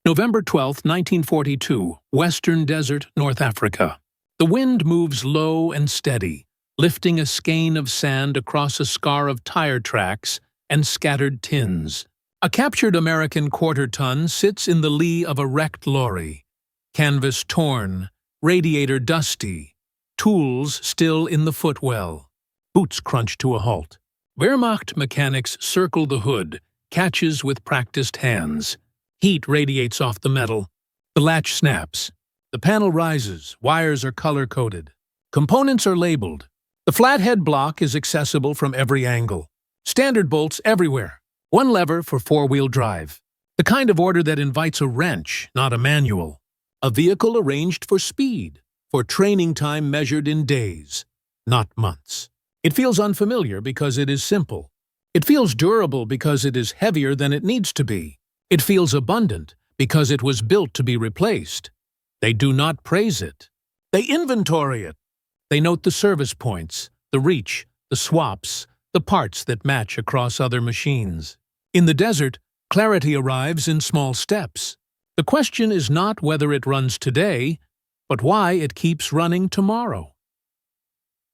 November 12, 1942, Western Desert, North Africa. The wind moves low and steady, lifting a skein of sand across a scar of tire tracks and scattered tins. A captured American quarter-ton sits in the lee of a wrecked lorry, canvas torn, radiator dusty, tools still in the footwell. Boots crunch to a halt. Wehrmacht mechanics circle the hood, catches with practiced hands. Heat radiates off the metal. The latch snaps. The panel rises. Wires are color-coded. Components are labeled. The flathead block is accessible from every angle. Standard bolts everywhere. One lever for four-wheel drive. The kind of order that invites a wrench, not a manual. A vehicle arranged for speed, for training time measured in days, not months. It feels unfamiliar because it is simple. It feels durable because it is heavier than it needs to be. It feels abundant because it was built to be replaced. They do not praise it. They inventory it. They note the service points, the reach, the swaps, the parts that match across other machines. In the desert, clarity arrives in small steps. The question is not whether it runs today, but why it keeps running tomorrow.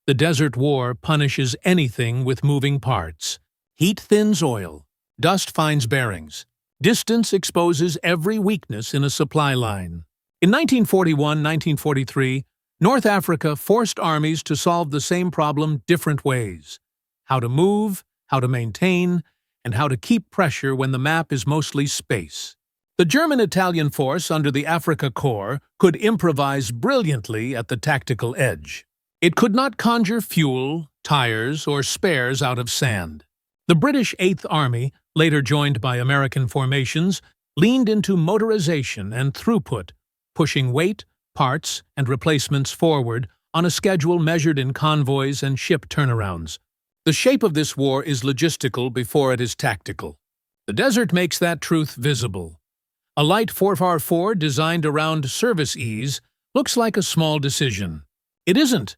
The Desert War punishes anything with moving parts. Heat thins oil. Dust finds bearings. Distance exposes every weakness in a supply line. In 1941-1943, North Africa forced armies to solve the same problem different ways. How to move, how to maintain, and how to keep pressure when the map is mostly space. The German-Italian force under the Afrika Korps could improvise brilliantly at the tactical edge. It could not conjure fuel, tires, or spares out of sand. The British Eighth Army, later joined by American formations, leaned into motorization and throughput, pushing weight, parts, and replacements forward on a schedule measured in convoys and ship turnarounds. The shape of this war is logistical before it is tactical. The desert makes that truth visible. A light 4x4 designed around service ease looks like a small decision. It isn't.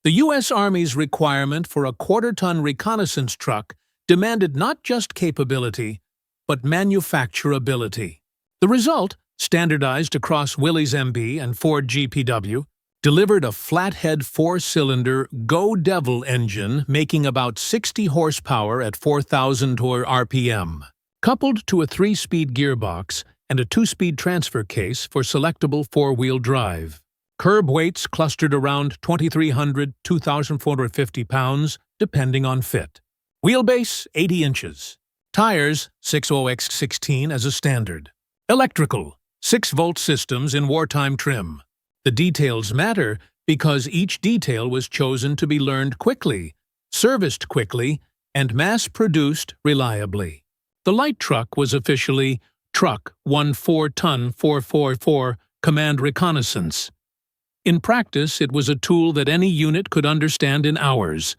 The U.S. Army's requirement for a quarter-ton reconnaissance truck demanded not just capability, but manufacturability. The result, standardized across Willys MB and Ford GPW, delivered a flathead four-cylinder Go Devil engine making about 60 horsepower at 4,000 RPM, coupled to a 3-speed gearbox and a 2-speed transfer case for selectable four-wheel drive. Curb weights clustered around 2,300 to 2,450 pounds, depending on fit. Wheelbase, 80 inches. Tires, 60x16 as a standard. Electrical, 6-volt systems in wartime trim. The details matter because each detail was chosen to be learned quickly, serviced quickly, and mass-produced reliably. The light truck was officially Truck 14-ton 444 Command Reconnaissance. In practice, it was a tool that any unit could understand in hours.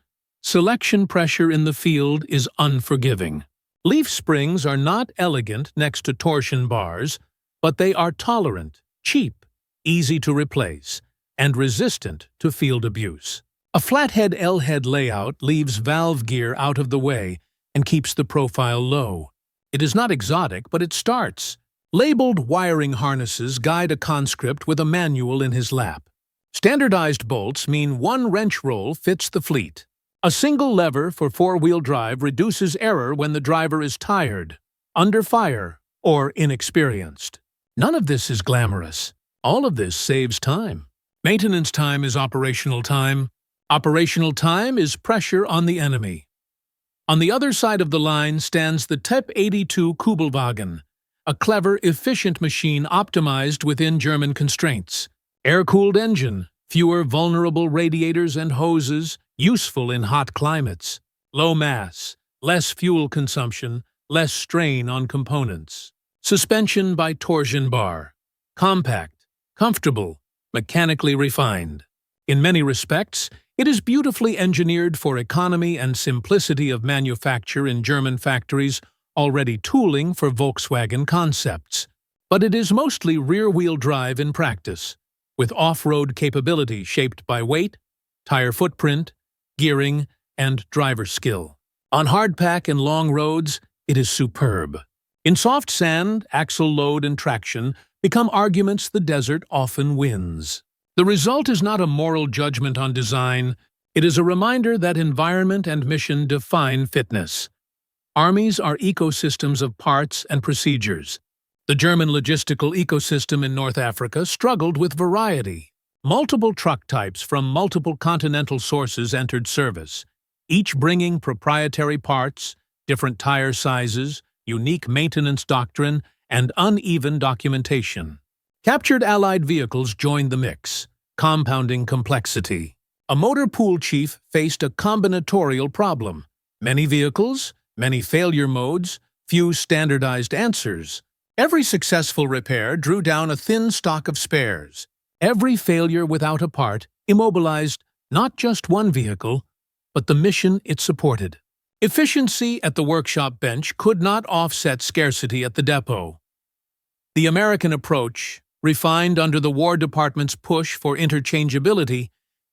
Selection pressure in the field is unforgiving. Leaf springs are not elegant next to torsion bars, but they are tolerant, cheap, easy to replace, and resistant to field abuse. A flathead L-head layout leaves valve gear out of the way and keeps the profile low. It is not exotic, but it starts. Labeled wiring harnesses guide a conscript with a manual in his lap. Standardized bolts mean one wrench roll fits the fleet. A single lever for four-wheel drive reduces error when the driver is tired, under fire, or inexperienced. None of this is glamorous. All of this saves time. Maintenance time is operational time. Operational time is pressure on the enemy. On the other side of the line stands the Typ 82 Kübelwagen, a clever, efficient machine optimized within German constraints. Air-cooled engine, fewer vulnerable radiators and hoses, useful in hot climates. Low mass, less fuel consumption, less strain on components. Suspension by torsion bar. Compact, comfortable, mechanically refined. In many respects, it is beautifully engineered for economy and simplicity of manufacture in German factories already tooling for Volkswagen concepts. But it is mostly rear-wheel drive in practice, with off-road capability shaped by weight, tire footprint, gearing, and driver skill. On hardpack and long roads, it is superb. In soft sand, axle load and traction become arguments the desert often wins. The result is not a moral judgment on design, it is a reminder that environment and mission define fitness. Armies are ecosystems of parts and procedures. The German logistical ecosystem in North Africa struggled with variety. Multiple truck types from multiple continental sources entered service, each bringing proprietary parts, different tire sizes, unique maintenance doctrine, and uneven documentation. Captured Allied vehicles joined the mix, compounding complexity. A motor pool chief faced a combinatorial problem. Many vehicles, many failure modes, few standardized answers. Every successful repair drew down a thin stock of spares. Every failure without a part immobilized not just one vehicle, but the mission it supported. Efficiency at the workshop bench could not offset scarcity at the depot. The American approach, refined under the War Department's push for interchangeability,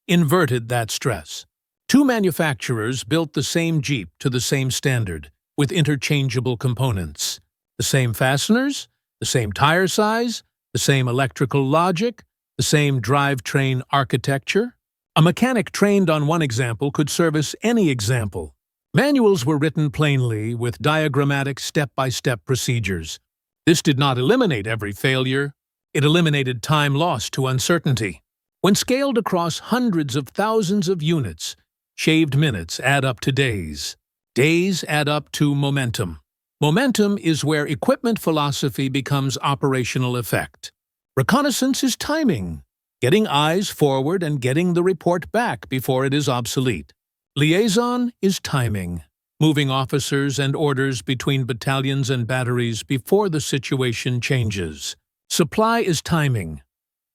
inverted that stress. Two manufacturers built the same Jeep to the same standard, with interchangeable components. The same fasteners, the same tire size, the same electrical logic, the same drivetrain architecture. A mechanic trained on one example could service any example. Manuals were written plainly with diagrammatic step-by-step procedures. This did not eliminate every failure. It eliminated time lost to uncertainty. When scaled across hundreds of thousands of units, shaved minutes add up to days. Days add up to momentum. Momentum is where equipment philosophy becomes operational effect. Reconnaissance is timing, getting eyes forward and getting the report back before it is obsolete. Liaison is timing, moving officers and orders between battalions and batteries before the situation changes. Supply is timing,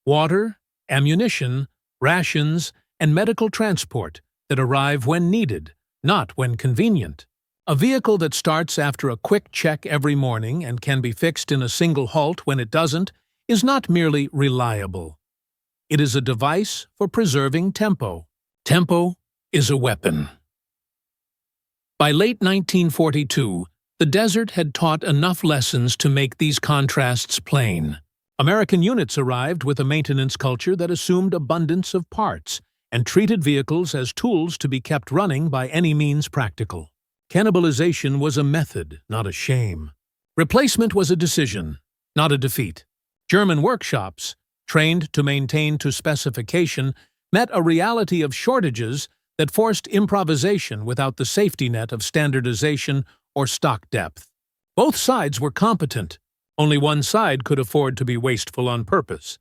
water, ammunition, rations, and medical transport that arrive when needed, not when convenient. A vehicle that starts after a quick check every morning and can be fixed in a single halt when it doesn't is not merely reliable. It is a device for preserving tempo. Tempo is a weapon. By late 1942, the desert had taught enough lessons to make these contrasts plain. American units arrived with a maintenance culture that assumed abundance of parts and treated vehicles as tools to be kept running by any means practical. Cannibalization was a method, not a shame. Replacement was a decision, not a defeat. German workshops, trained to maintain to specification, met a reality of shortages that forced improvisation without the safety net of standardization or stock depth. Both sides were competent. Only one side could afford to be wasteful on purpose.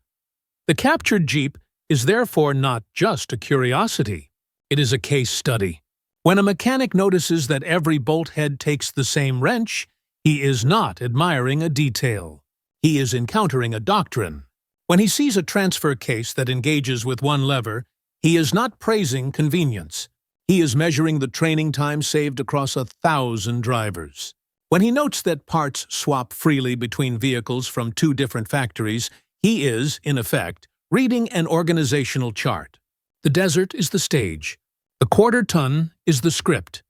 The captured Jeep is therefore not just a curiosity. It is a case study. When a mechanic notices that every bolt head takes the same wrench, he is not admiring a detail. He is encountering a doctrine. When he sees a transfer case that engages with one lever, he is not praising convenience. He is measuring the training time saved across 1,000 drivers. When he notes that parts swap freely between vehicles from two different factories, he is, in effect, reading an organizational chart. The desert is the stage. The quarter-ton is the script.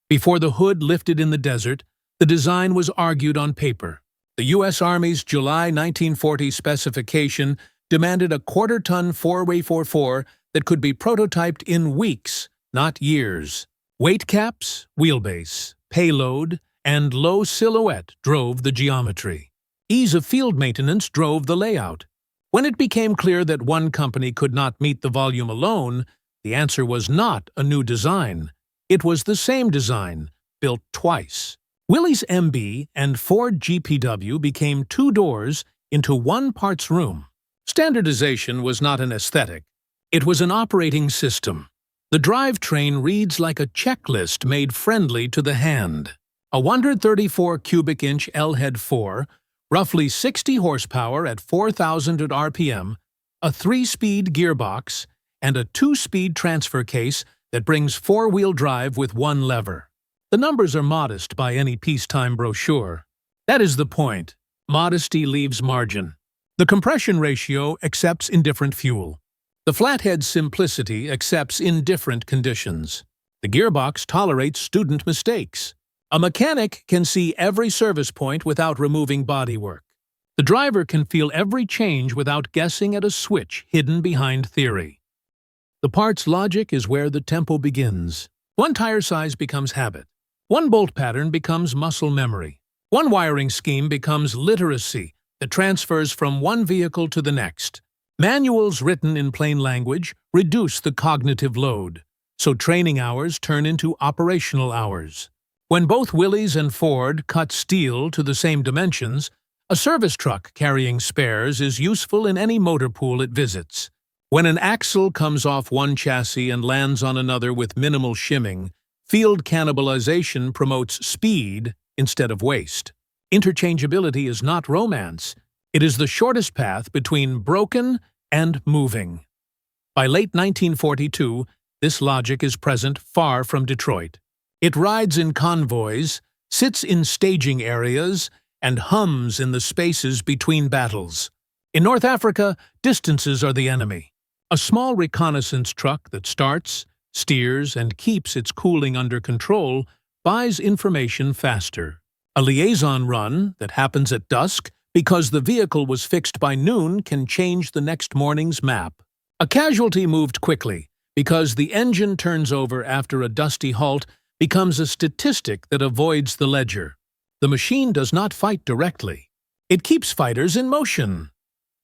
Before the hood lifted in the desert, the design was argued on paper. The U.S. Army's July 1940 specification demanded a quarter-ton 4x4 that could be prototyped in weeks, not years. Weight caps, wheelbase, payload, and low silhouette drove the geometry. Ease of field maintenance drove the layout. When it became clear that one company could not meet the volume alone, the answer was not a new design. It was the same design, built twice. Willys MB and Ford GPW became two doors into one parts room. Standardization was not an aesthetic. It was an operating system. The drivetrain reads like a checklist made friendly to the hand. A 134 cubic inch L-head 4, roughly 60 horsepower at 4,000 RPM, a 3-speed gearbox, and a 2-speed transfer case that brings four-wheel drive with one lever. The numbers are modest by any peacetime brochure. That is the point. Modesty leaves margin. The compression ratio accepts indifferent fuel. The flathead's simplicity accepts indifferent conditions. The gearbox tolerates student mistakes. A mechanic can see every service point without removing bodywork. The driver can feel every change without guessing at a switch hidden behind theory. The part's logic is where the tempo begins. One tire size becomes habit. One bolt pattern becomes muscle memory. One wiring scheme becomes literacy that transfers from one vehicle to the next. Manuals written in plain language reduce the cognitive load, so training hours turn into operational hours. When both Willys and Ford cut steel to the same dimensions, a service truck carrying spares is useful in any motor pool it visits. When an axle comes off one chassis and lands on another with minimal shimming, field cannibalization promotes speed instead of waste. Interchangeability is not romance. It is the shortest path between broken and moving. By late 1942, this logic is present far from Detroit. It rides in convoys, sits in staging areas, and hums in the spaces between battles. In North Africa, distances are the enemy. A small reconnaissance truck that starts, steers, and keeps its cooling under control buys information faster. A liaison run that happens at dusk because the vehicle was fixed by noon can change the next morning's map. A casualty moved quickly because the engine turns over after a dusty halt becomes a statistic that avoids the ledger. The machine does not fight directly. It keeps fighters in motion.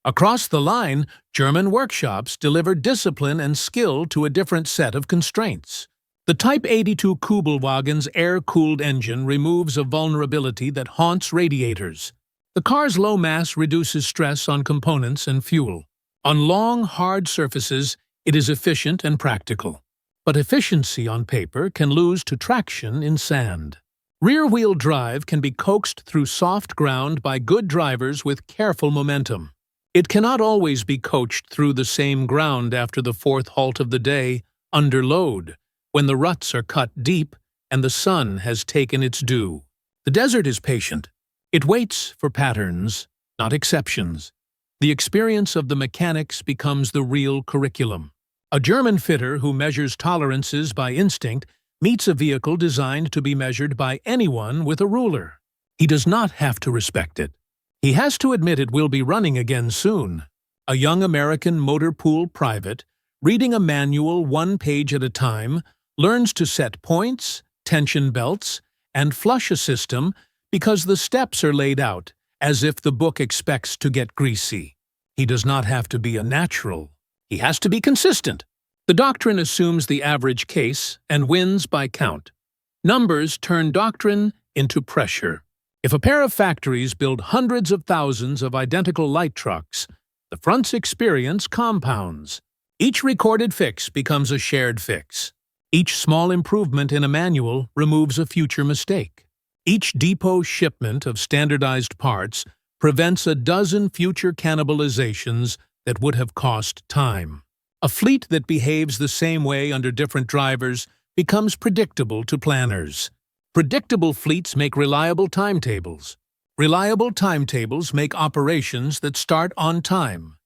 Across the line, German workshops deliver discipline and skill to a different set of constraints. The Type 82 Kübelwagens air-cooled engine removes a vulnerability that haunts radiators. The car's low mass reduces stress on components and fuel. On long, hard surfaces, it is efficient and practical. But efficiency on paper can lose to traction in sand. Rear-wheel drive can be coaxed through soft ground by good drivers with careful momentum. It cannot always be coached through the same ground after the fourth halt of the day, under load, when the ruts are cut deep and the sun has taken its due. The desert is patient. It waits for patterns, not exceptions. The experience of the mechanics becomes the real curriculum. A German fitter who measures tolerances by instinct meets a vehicle designed to be measured by anyone with a ruler. He does not have to respect it. He has to admit it will be running again soon. A young American motor pool private, reading a manual one page at a time, learns to set points, tension belts, and flush a system because the steps are laid out, as if the book expects to get greasy. He does not have to be a natural. He has to be consistent. The doctrine assumes the average case and wins by count. Numbers turn doctrine into pressure. If a pair of factories build hundreds of thousands of identical light trucks, the front's experience compounds. Each recorded fix becomes a shared fix. Each small improvement in a manual removes a future mistake. Each depot shipment of standardized parts prevents a dozen future cannibalizations that would have cost time. A fleet that behaves the same way under different drivers becomes predictable to planners. Predictable fleets make reliable timetables. Reliable timetables make operations that start on time.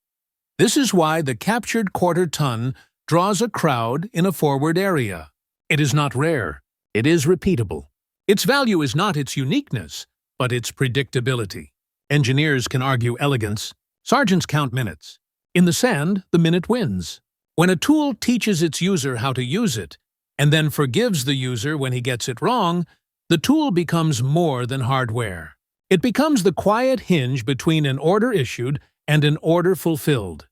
This is why the captured quarter-ton draws a crowd in a forward area. It is not rare. It is repeatable. Its value is not its uniqueness, but its predictability. Engineers can argue elegance. Sergeants count minutes. In the sand, the minute wins. When a tool teaches its user how to use it, and then forgives the user when he gets it wrong, the tool becomes more than hardware. It becomes the quiet hinge between an order issued and an order fulfilled.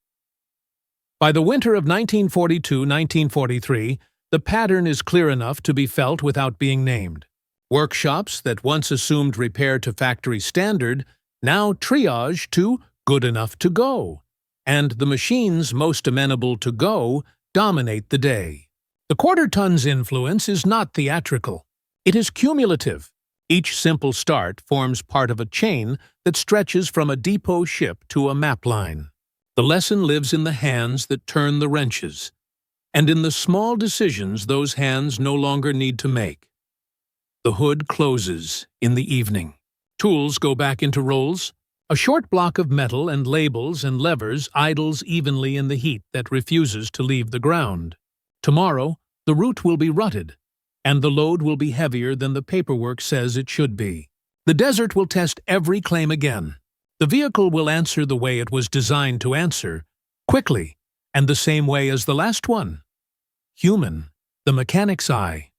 By the winter of 1942-1943, the pattern is clear enough to be felt without being named. Workshops that once assumed repair to factory standard now triage to good enough to go, and the machines most amenable to go dominate the day. The quarter-ton's influence is not theatrical. It is cumulative. Each simple start forms part of a chain that stretches from a depot ship to a map line. The lesson lives in the hands that turn the wrenches, and in the small decisions those hands no longer need to make. The hood closes in the evening. Tools go back into rolls. A short block of metal and labels and levers idles evenly in the heat that refuses to leave the ground. Tomorrow, the route will be rutted. and the load will be heavier than the paperwork says it should be. The desert will test every claim again. The vehicle will answer the way it was designed to answer, quickly, and the same way as the last one. Human, the mechanic's eye.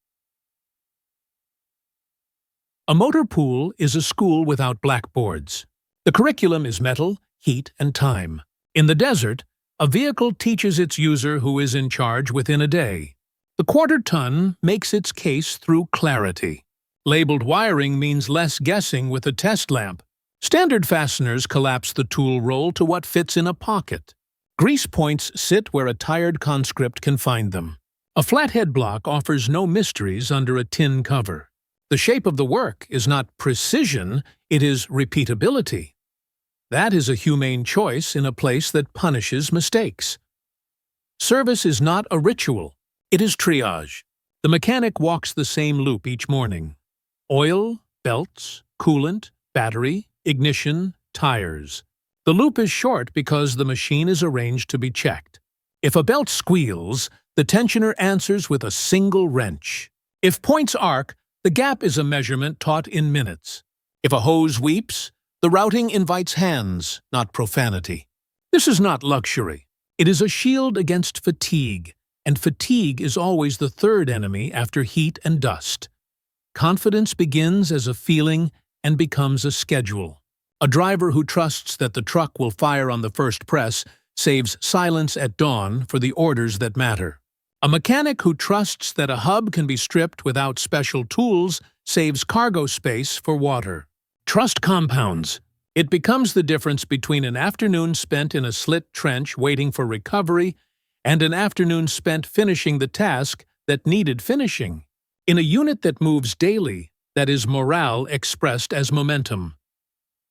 A motor pool is a school without blackboards. The curriculum is metal, heat, and time. In the desert, a vehicle teaches its user who is in charge within a day. The quarter-ton makes its case through clarity. Labeled wiring means less guessing with a test lamp. Standard fasteners collapse the tool roll to what fits in a pocket. Grease points sit where a tired conscript can find them. A flathead block offers no mysteries under a tin cover. The shape of the work is not precision, it is repeatability. That is a humane choice in a place that punishes mistakes. Service is not a ritual, it is triage. The mechanic walks the same loop each morning. Oil, belts, coolant, battery, ignition, tires. The loop is short because the machine is arranged to be checked. If a belt squeals, the tensioner answers with a single wrench. If points arc, the gap is a measurement taught in minutes. If a hose weeps, the routing invites hands, not profanity. This is not luxury. It is a shield against fatigue, and fatigue is always the third enemy after heat and dust. Confidence begins as a feeling and becomes a schedule. A driver who trusts that the truck will fire on the first press saves silence at dawn for the orders that matter. A mechanic who trusts that a hub can be stripped without special tools saves cargo space for water. Trust compounds. It becomes the difference between an afternoon spent in a slit trench waiting for recovery and an afternoon spent finishing the task that needed finishing. In a unit that moves daily, that is morale expressed as momentum.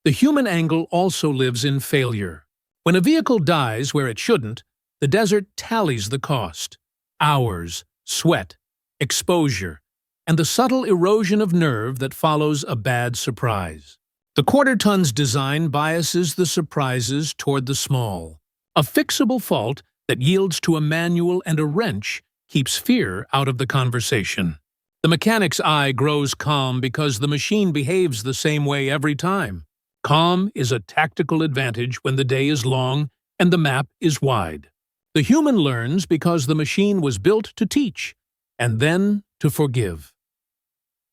The human angle also lives in failure. When a vehicle dies where it shouldn't, the desert tallies the cost. Hours, sweat, exposure, and the subtle erosion of nerve that follows a bad surprise. The quarter-ton's design biases the surprises toward the small. A fixable fault that yields to a manual and a wrench keeps fear out of the conversation. The mechanic's eye grows calm because the machine behaves the same way every time. Calm is a tactical advantage when the day is long and the map is wide. The human learns because the machine was built to teach, and then to forgive.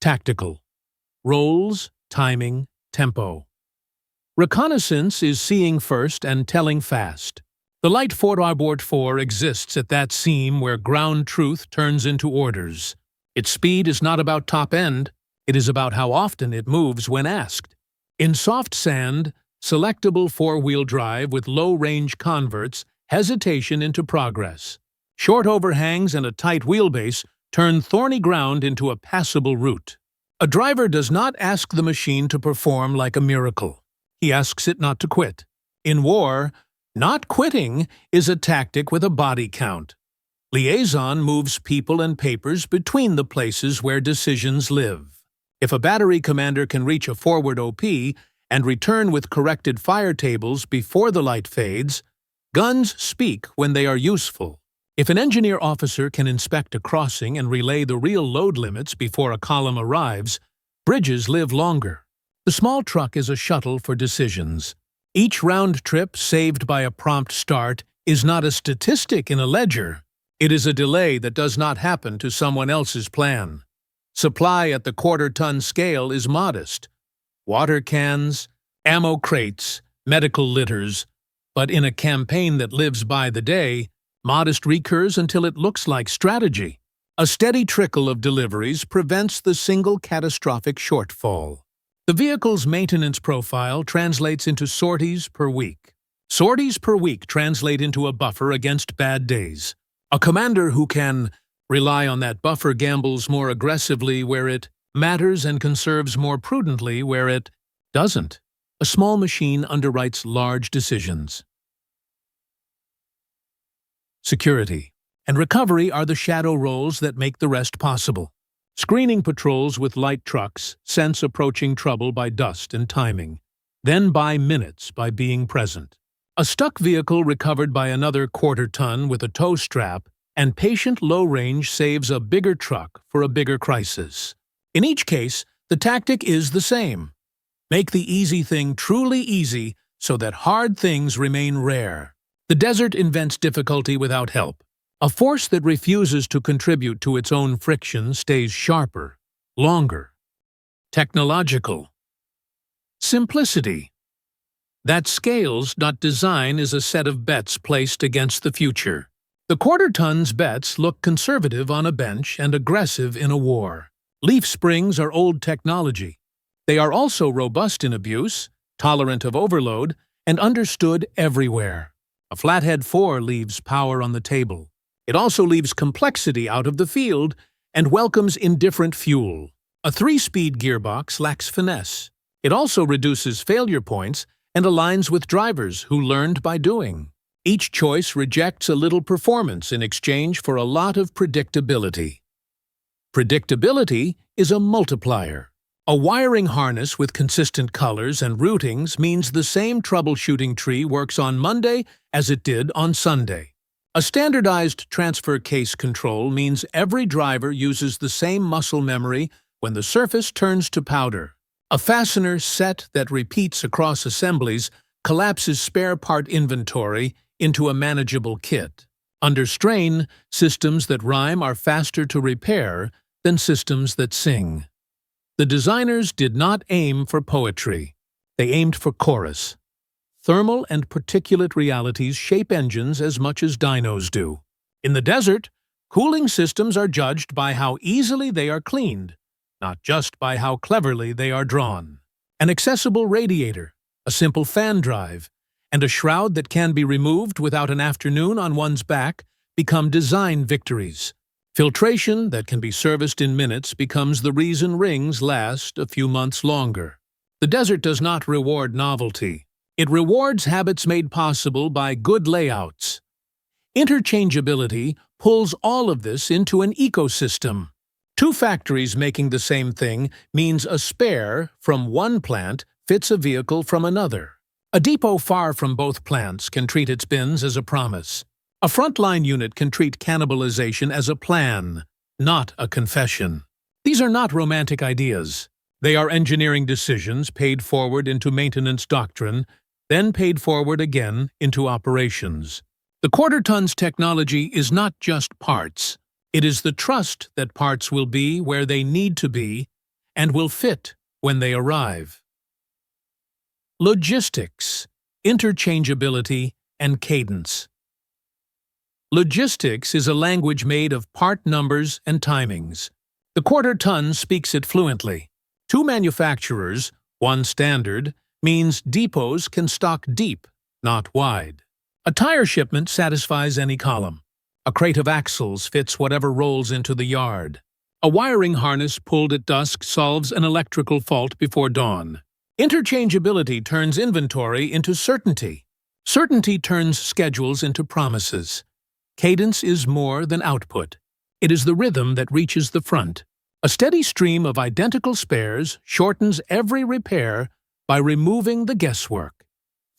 Tactical. Roles, timing, tempo. Reconnaissance is seeing first and telling fast. The light Fort 4 exists at that seam where ground truth turns into orders. Its speed is not about top end, it is about how often it moves when asked. In soft sand, selectable four-wheel drive with low-range converts hesitation into progress. Short overhangs and a tight wheelbase turn thorny ground into a passable route. A driver does not ask the machine to perform like a miracle. He asks it not to quit. In war, not quitting is a tactic with a body count. Liaison moves people and papers between the places where decisions live. If a battery commander can reach a forward OP and return with corrected fire tables before the light fades, guns speak when they are useful. If an engineer officer can inspect a crossing and relay the real load limits before a column arrives, bridges live longer. The small truck is a shuttle for decisions. Each round trip saved by a prompt start is not a statistic in a ledger. It is a delay that does not happen to someone else's plan. Supply at the quarter-ton scale is modest. Water cans, ammo crates, medical litters. But in a campaign that lives by the day, modest recurs until it looks like strategy. A steady trickle of deliveries prevents the single catastrophic shortfall. The vehicle's maintenance profile translates into sorties per week. Sorties per week translate into a buffer against bad days. A commander who can rely on that buffer gambles more aggressively where it matters and conserves more prudently where it doesn't. A small machine underwrites large decisions. Security and recovery are the shadow roles that make the rest possible. Screening patrols with light trucks sense approaching trouble by dust and timing, then by minutes by being present. A stuck vehicle recovered by another quarter-ton with a tow strap and patient low range saves a bigger truck for a bigger crisis. In each case, the tactic is the same. Make the easy thing truly easy so that hard things remain rare. The desert invents difficulty without help. A force that refuses to contribute to its own friction stays sharper, longer. Technological. Simplicity. That scales, not design, is a set of bets placed against the future. The quarter-ton's bets look conservative on a bench and aggressive in a war. Leaf springs are old technology. They are also robust in abuse, tolerant of overload, and understood everywhere. A flathead 4 leaves power on the table. It also leaves complexity out of the field and welcomes indifferent fuel. A 3-speed gearbox lacks finesse. It also reduces failure points and aligns with drivers who learned by doing. Each choice rejects a little performance in exchange for a lot of predictability. Predictability is a multiplier. A wiring harness with consistent colors and routings means the same troubleshooting tree works on Monday as it did on Sunday. A standardized transfer case control means every driver uses the same muscle memory when the surface turns to powder. A fastener set that repeats across assemblies collapses spare part inventory into a manageable kit. Under strain, systems that rhyme are faster to repair than systems that sing. The designers did not aim for poetry. They aimed for chorus. Thermal and particulate realities shape engines as much as dynos do. In the desert, cooling systems are judged by how easily they are cleaned, not just by how cleverly they are drawn. An accessible radiator, a simple fan drive, and a shroud that can be removed without an afternoon on one's back become design victories. Filtration that can be serviced in minutes becomes the reason rings last a few months longer. The desert does not reward novelty. It rewards habits made possible by good layouts. Interchangeability pulls all of this into an ecosystem. 2 factories making the same thing means a spare from one plant fits a vehicle from another. A depot far from both plants can treat its bins as a promise. A frontline unit can treat cannibalization as a plan, not a confession. These are not romantic ideas. They are engineering decisions paid forward into maintenance doctrine, then paid forward again into operations. The quarter-ton's technology is not just parts. It is the trust that parts will be where they need to be and will fit when they arrive. Logistics, interchangeability, and cadence. Logistics is a language made of part numbers and timings. The quarter-ton speaks it fluently. 2 manufacturers, 1 standard, means depots can stock deep, not wide. A tire shipment satisfies any column. A crate of axles fits whatever rolls into the yard. A wiring harness pulled at dusk solves an electrical fault before dawn. Interchangeability turns inventory into certainty. Certainty turns schedules into promises. Cadence is more than output. It is the rhythm that reaches the front. A steady stream of identical spares shortens every repair by removing the guesswork.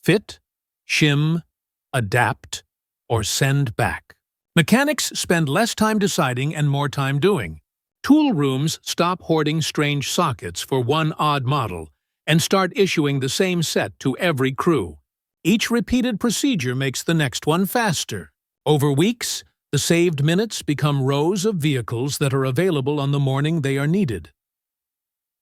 Fit, shim, adapt, or send back. Mechanics spend less time deciding and more time doing. Tool rooms stop hoarding strange sockets for one odd model and start issuing the same set to every crew. Each repeated procedure makes the next one faster. Over weeks, the saved minutes become rows of vehicles that are available on the morning they are needed.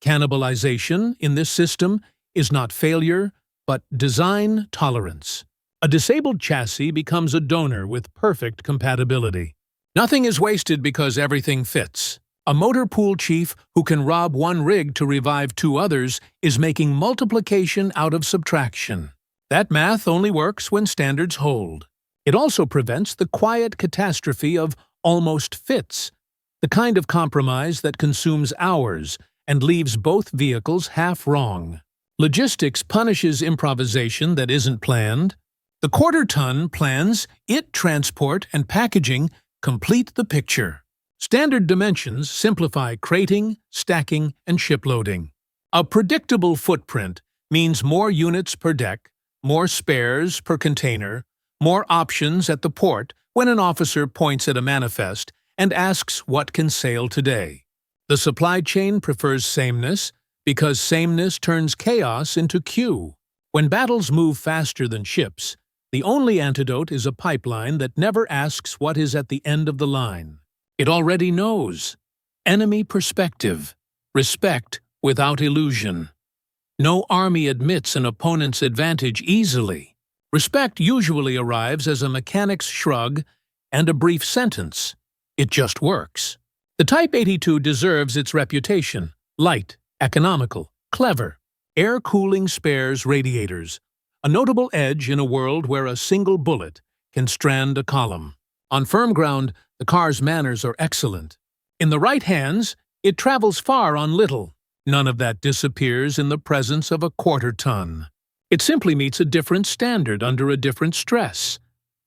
Cannibalization in this system is not failure, but design tolerance. A disabled chassis becomes a donor with perfect compatibility. Nothing is wasted because everything fits. A motor pool chief who can rob 1 rig to revive 2 others is making multiplication out of subtraction. That math only works when standards hold. It also prevents the quiet catastrophe of almost fits, the kind of compromise that consumes hours and leaves both vehicles half wrong. Logistics punishes improvisation that isn't planned. The quarter-ton plans, transport, and packaging complete the picture. Standard dimensions simplify crating, stacking, and shiploading. A predictable footprint means more units per deck, more spares per container, more options at the port when an officer points at a manifest and asks what can sail today. The supply chain prefers sameness because sameness turns chaos into queue. When battles move faster than ships, the only antidote is a pipeline that never asks what is at the end of the line. It already knows. Enemy perspective. Respect without illusion. No army admits an opponent's advantage easily. Respect usually arrives as a mechanic's shrug and a brief sentence. It just works. The Type 82 deserves its reputation: light, economical, clever, air-cooling spares radiators, a notable edge in a world where a single bullet can strand a column. On firm ground, the car's manners are excellent. In the right hands, it travels far on little. None of that disappears in the presence of a quarter-ton. It simply meets a different standard under a different stress.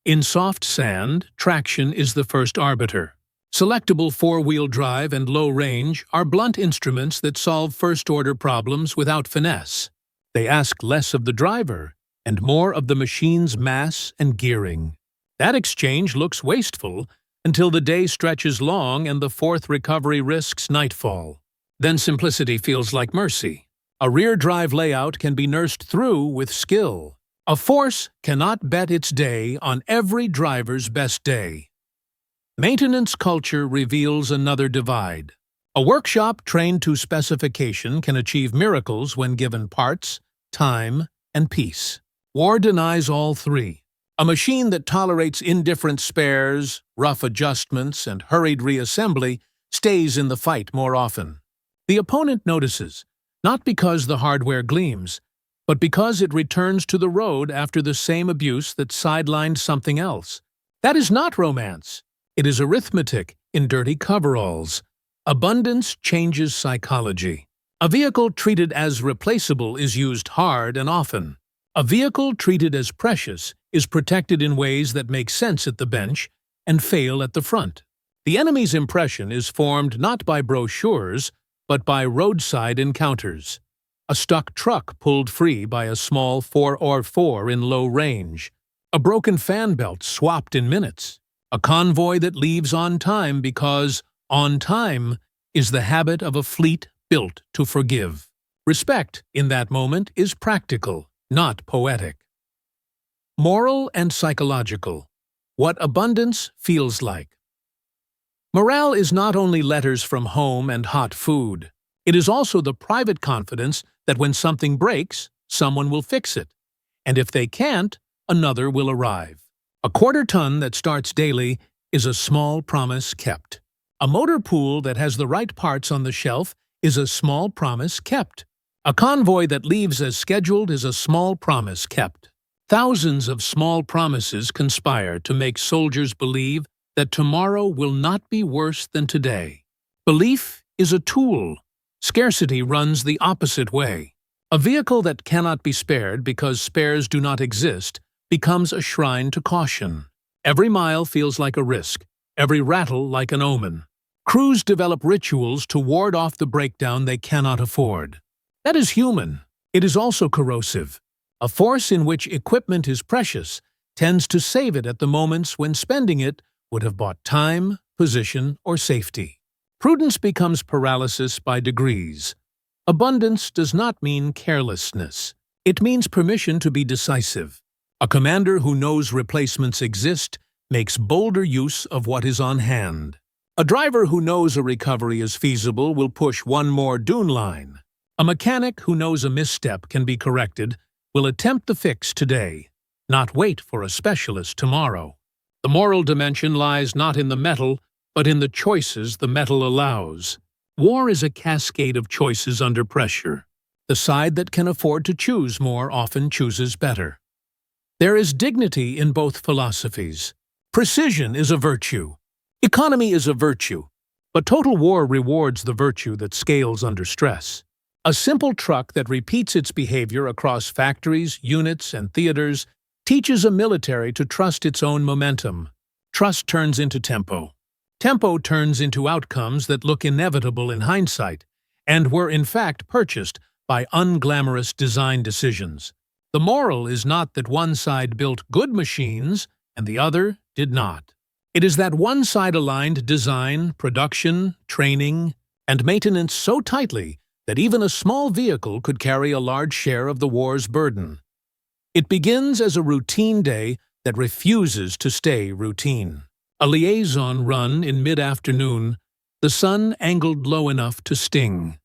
In soft sand, traction is the first arbiter. Selectable four-wheel drive and low range are blunt instruments that solve first-order problems without finesse. They ask less of the driver and more of the machine's mass and gearing. That exchange looks wasteful until the day stretches long and the fourth recovery risks nightfall. Then simplicity feels like mercy. A rear drive layout can be nursed through with skill. A force cannot bet its day on every driver's best day. Maintenance culture reveals another divide. A workshop trained to specification can achieve miracles when given parts, time, and peace. War denies all three. A machine that tolerates indifferent spares, rough adjustments, and hurried reassembly stays in the fight more often. The opponent notices, not because the hardware gleams, but because it returns to the road after the same abuse that sidelined something else. That is not romance. It is arithmetic in dirty coveralls. Abundance changes psychology. A vehicle treated as replaceable is used hard and often. A vehicle treated as precious is protected in ways that make sense at the bench and fail at the front. The enemy's impression is formed not by brochures, but by roadside encounters. A stuck truck pulled free by a small 4x4 in low range. A broken fan belt swapped in minutes. A convoy that leaves on time because on time is the habit of a fleet built to forgive. Respect, in that moment, is practical, not poetic. Moral and psychological. What abundance feels like. Morale is not only letters from home and hot food. It is also the private confidence that when something breaks, someone will fix it. And if they can't, another will arrive. A quarter-ton that starts daily is a small promise kept. A motor pool that has the right parts on the shelf is a small promise kept. A convoy that leaves as scheduled is a small promise kept. Thousands of small promises conspire to make soldiers believe that tomorrow will not be worse than today. Belief is a tool. Scarcity runs the opposite way. A vehicle that cannot be spared because spares do not exist becomes a shrine to caution. Every mile feels like a risk, every rattle like an omen. Crews develop rituals to ward off the breakdown they cannot afford. That is human. It is also corrosive. A force in which equipment is precious tends to save it at the moments when spending it would have bought time, position, or safety. Prudence becomes paralysis by degrees. Abundance does not mean carelessness. It means permission to be decisive. A commander who knows replacements exist makes bolder use of what is on hand. A driver who knows a recovery is feasible will push one more dune line. A mechanic who knows a misstep can be corrected will attempt the fix today, not wait for a specialist tomorrow. The moral dimension lies not in the metal, but in the choices the metal allows. War is a cascade of choices under pressure. The side that can afford to choose more often chooses better. There is dignity in both philosophies. Precision is a virtue. Economy is a virtue. But total war rewards the virtue that scales under stress. A simple truck that repeats its behavior across factories, units, and theaters teaches a military to trust its own momentum. Trust turns into tempo. Tempo turns into outcomes that look inevitable in hindsight, and were in fact purchased by unglamorous design decisions. The moral is not that one side built good machines and the other did not. It is that one-side aligned design, production, training, and maintenance so tightly that even a small vehicle could carry a large share of the war's burden. It begins as a routine day that refuses to stay routine. A liaison run in mid-afternoon, the sun angled low enough to sting.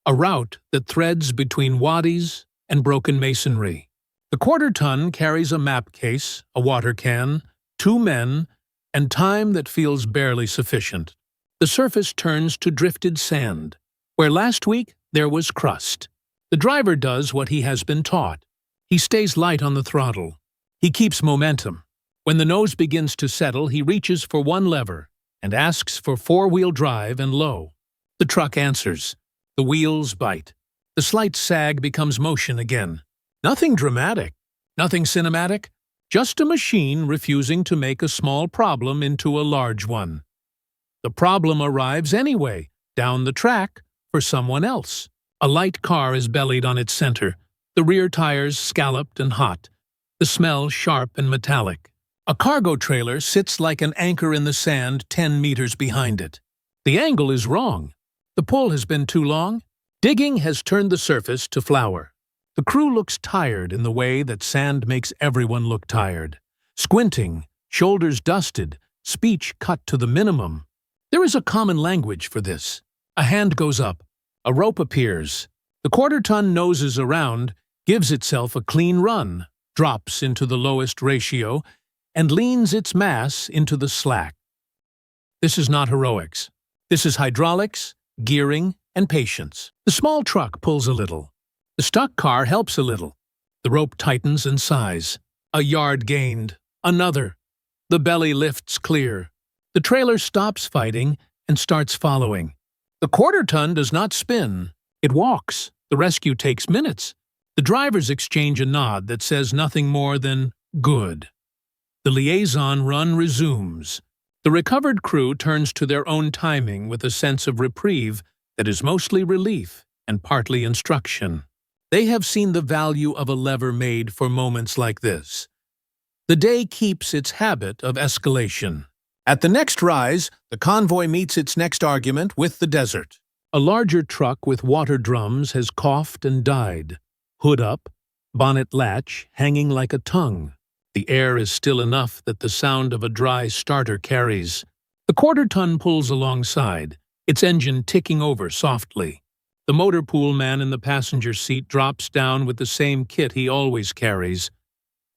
A route that threads between wadis and broken masonry. The quarter-ton carries a map case, a water can, 2 men, and time that feels barely sufficient. The surface turns to drifted sand, where last week there was crust. The driver does what he has been taught. He stays light on the throttle. He keeps momentum. When the nose begins to settle, he reaches for one lever and asks for 4-wheel drive and low. The truck answers. The wheels bite. The slight sag becomes motion again. Nothing dramatic, nothing cinematic, just a machine refusing to make a small problem into a large one. The problem arrives anyway, down the track, for someone else. A light car is bellied on its center, the rear tires scalloped and hot, the smell sharp and metallic. A cargo trailer sits like an anchor in the sand 10 meters behind it. The angle is wrong. The pull has been too long. Digging has turned the surface to flour. The crew looks tired in the way that sand makes everyone look tired. Squinting, shoulders dusted, speech cut to the minimum. There is a common language for this. A hand goes up. A rope appears. The quarter-ton noses around, gives itself a clean run, drops into the lowest ratio, and leans its mass into the slack. This is not heroics. This is hydraulics, gearing, and patience. The small truck pulls a little. The stuck car helps a little. The rope tightens and sighs. A yard gained. Another. The belly lifts clear. The trailer stops fighting and starts following. The quarter-ton does not spin. It walks. The rescue takes minutes. The drivers exchange a nod that says nothing more than good. The liaison run resumes. The recovered crew turns to their own timing with a sense of reprieve that is mostly relief and partly instruction. They have seen the value of a lever made for moments like this. The day keeps its habit of escalation. At the next rise, the convoy meets its next argument with the desert. A larger truck with water drums has coughed and died. Hood up, bonnet latch hanging like a tongue. The air is still enough that the sound of a dry starter carries. The quarter-ton pulls alongside, its engine ticking over softly. The motor pool man in the passenger seat drops down with the same kit he always carries.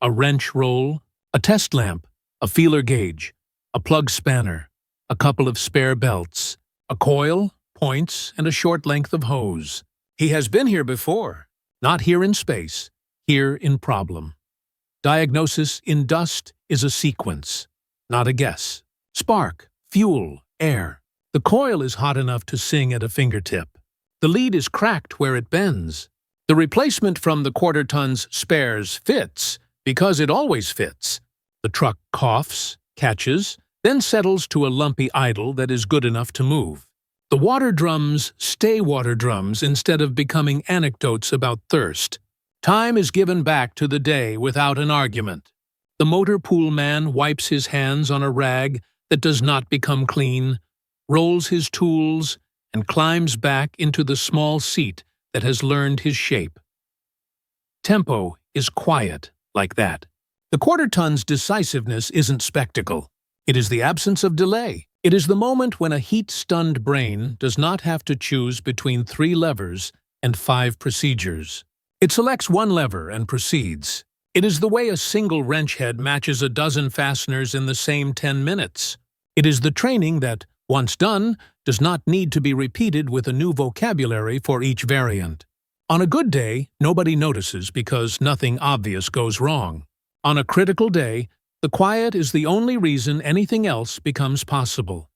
A wrench roll, a test lamp, a feeler gauge, a plug spanner, a couple of spare belts, a coil, points, and a short length of hose. He has been here before, not here in space, here in problem. Diagnosis in dust is a sequence, not a guess. Spark, fuel, air. The coil is hot enough to sing at a fingertip. The lead is cracked where it bends. The replacement from the quarter-ton's spares fits, because it always fits. The truck coughs, catches, then settles to a lumpy idle that is good enough to move. The water drums stay water drums instead of becoming anecdotes about thirst. Time is given back to the day without an argument. The motor pool man wipes his hands on a rag that does not become clean, rolls his tools, and climbs back into the small seat that has learned his shape. Tempo is quiet like that. The quarter-ton's decisiveness isn't spectacle. It is the absence of delay. It is the moment when a heat-stunned brain does not have to choose between 3 levers and 5 procedures. It selects one lever and proceeds. It is the way a single wrench head matches a dozen fasteners in the same 10 minutes. It is the training that, once done, does not need to be repeated with a new vocabulary for each variant. On a good day, nobody notices because nothing obvious goes wrong. On a critical day, the quiet is the only reason anything else becomes possible.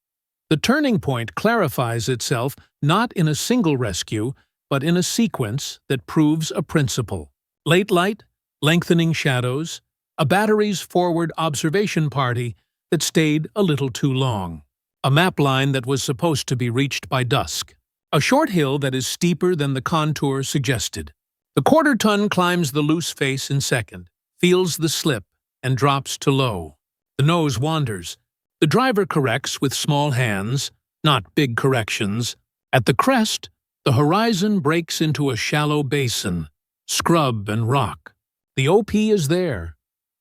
The turning point clarifies itself not in a single rescue, but in a sequence that proves a principle. Late light, lengthening shadows, a battery's forward observation party that stayed a little too long. A map line that was supposed to be reached by dusk. A short hill that is steeper than the contour suggested. The quarter-ton climbs the loose face in second, feels the slip, and drops to low. The nose wanders. The driver corrects with small hands, not big corrections. At the crest, the horizon breaks into a shallow basin, scrub and rock. The OP is there.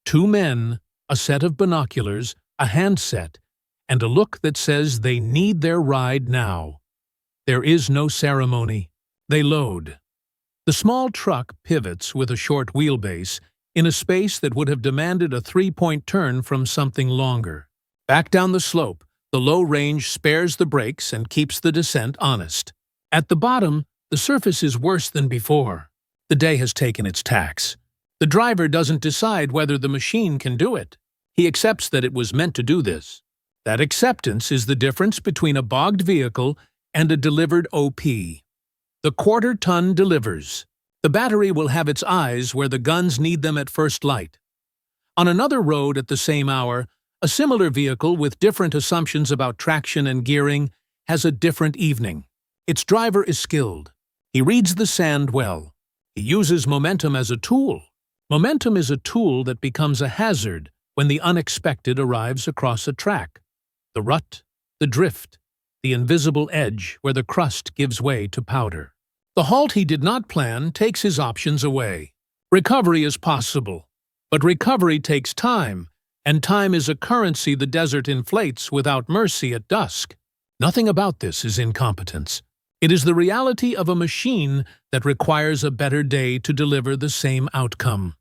2 men, a set of binoculars, a handset, and a look that says they need their ride now. There is no ceremony. They load. The small truck pivots with a short wheelbase in a space that would have demanded a 3-point turn from something longer. Back down the slope, the low range spares the brakes and keeps the descent honest. At the bottom, the surface is worse than before. The day has taken its tax. The driver doesn't decide whether the machine can do it. He accepts that it was meant to do this. That acceptance is the difference between a bogged vehicle and a delivered OP. The quarter-ton delivers. The battery will have its eyes where the guns need them at first light. On another road at the same hour, a similar vehicle with different assumptions about traction and gearing has a different evening. Its driver is skilled. He reads the sand well. He uses momentum as a tool. Momentum is a tool that becomes a hazard when the unexpected arrives across a track. The rut, the drift, the invisible edge where the crust gives way to powder. The halt he did not plan takes his options away. Recovery is possible, but recovery takes time, and time is a currency the desert inflates without mercy at dusk. Nothing about this is incompetence. It is the reality of a machine that requires a better day to deliver the same outcome.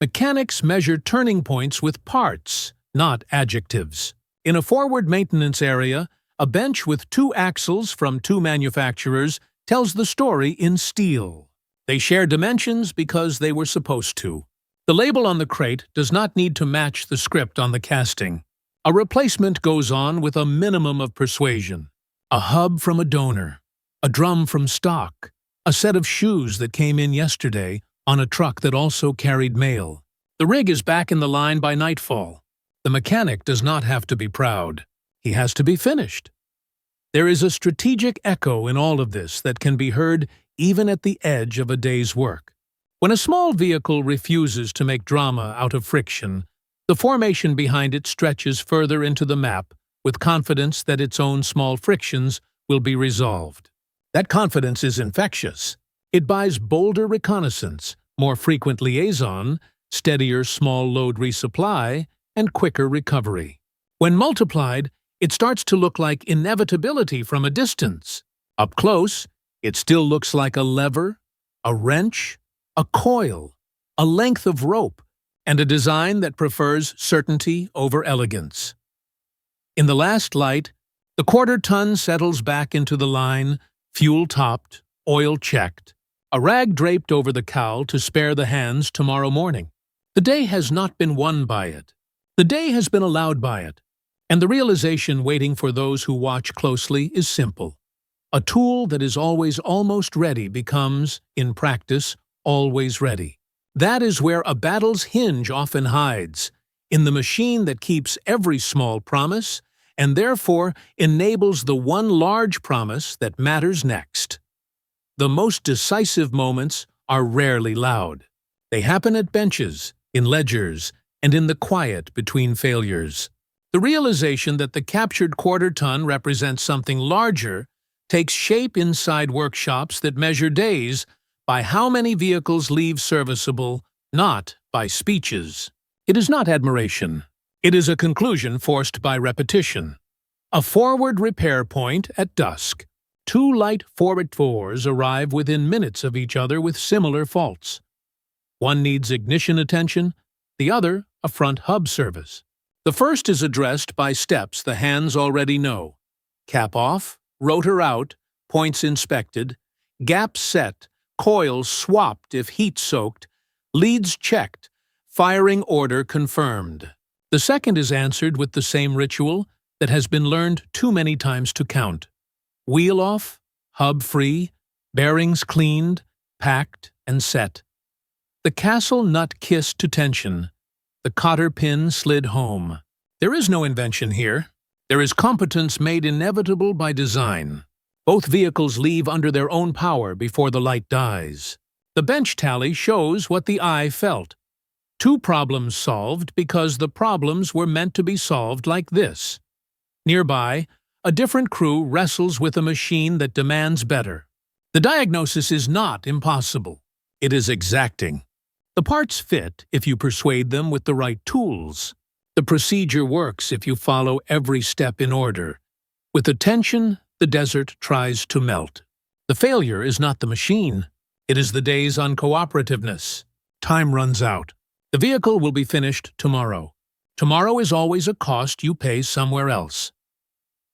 Mechanics measure turning points with parts, not adjectives. In a forward maintenance area, a bench with 2 axles from 2 manufacturers tells the story in steel. They share dimensions because they were supposed to. The label on the crate does not need to match the script on the casting. A replacement goes on with a minimum of persuasion. A hub from a donor. A drum from stock. A set of shoes that came in yesterday on a truck that also carried mail. The rig is back in the line by nightfall. The mechanic does not have to be proud. He has to be finished. There is a strategic echo in all of this that can be heard even at the edge of a day's work. When a small vehicle refuses to make drama out of friction, the formation behind it stretches further into the map with confidence that its own small frictions will be resolved. That confidence is infectious. It buys bolder reconnaissance, more frequent liaison, steadier small load resupply, and quicker recovery. When multiplied, it starts to look like inevitability from a distance. Up close, it still looks like a lever, a wrench, a coil, a length of rope, and a design that prefers certainty over elegance. In the last light, the quarter-ton settles back into the line, fuel-topped, oil-checked, a rag draped over the cowl to spare the hands tomorrow morning. The day has not been won by it. The day has been allowed by it. And the realization waiting for those who watch closely is simple. A tool that is always almost ready becomes, in practice, always ready. That is where a battle's hinge often hides, in the machine that keeps every small promise and therefore enables the one large promise that matters next. The most decisive moments are rarely loud. They happen at benches, in ledgers, and in the quiet between failures. The realization that the captured quarter-ton represents something larger takes shape inside workshops that measure days by how many vehicles leave serviceable, not by speeches. It is not admiration. It is a conclusion forced by repetition. A forward repair point at dusk. 2 light forward 4s arrive within minutes of each other with similar faults. One needs ignition attention, the other a front hub service. The first is addressed by steps the hands already know. Cap off, rotor out, points inspected, gaps set, coils swapped if heat-soaked, leads checked, firing order confirmed. The second is answered with the same ritual that has been learned too many times to count. Wheel off, hub free, bearings cleaned, packed, and set. The castle nut kissed to tension. The cotter pin slid home. There is no invention here. There is competence made inevitable by design. Both vehicles leave under their own power before the light dies. The bench tally shows what the eye felt. Two problems solved because the problems were meant to be solved like this. Nearby, a different crew wrestles with a machine that demands better. The diagnosis is not impossible. It is exacting. The parts fit if you persuade them with the right tools. The procedure works if you follow every step in order. With attention, the desert tries to melt. The failure is not the machine. It is the day's uncooperativeness. Time runs out. The vehicle will be finished tomorrow. Tomorrow is always a cost you pay somewhere else.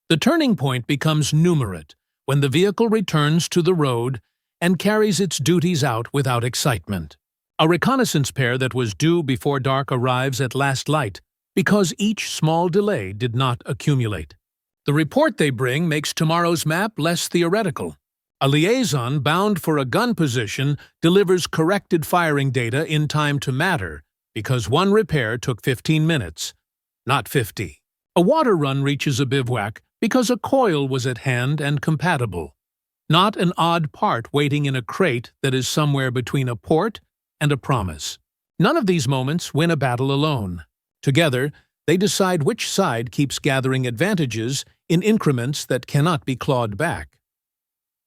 The turning point becomes numerate when the vehicle returns to the road and carries its duties out without excitement. A reconnaissance pair that was due before dark arrives at last light because each small delay did not accumulate. The report they bring makes tomorrow's map less theoretical. A liaison bound for a gun position delivers corrected firing data in time to matter because one repair took 15 minutes, not 50. A water run reaches a bivouac because a coil was at hand and compatible, not an odd part waiting in a crate that is somewhere between a port and a promise. None of these moments win a battle alone. Together, they decide which side keeps gathering advantages in increments that cannot be clawed back.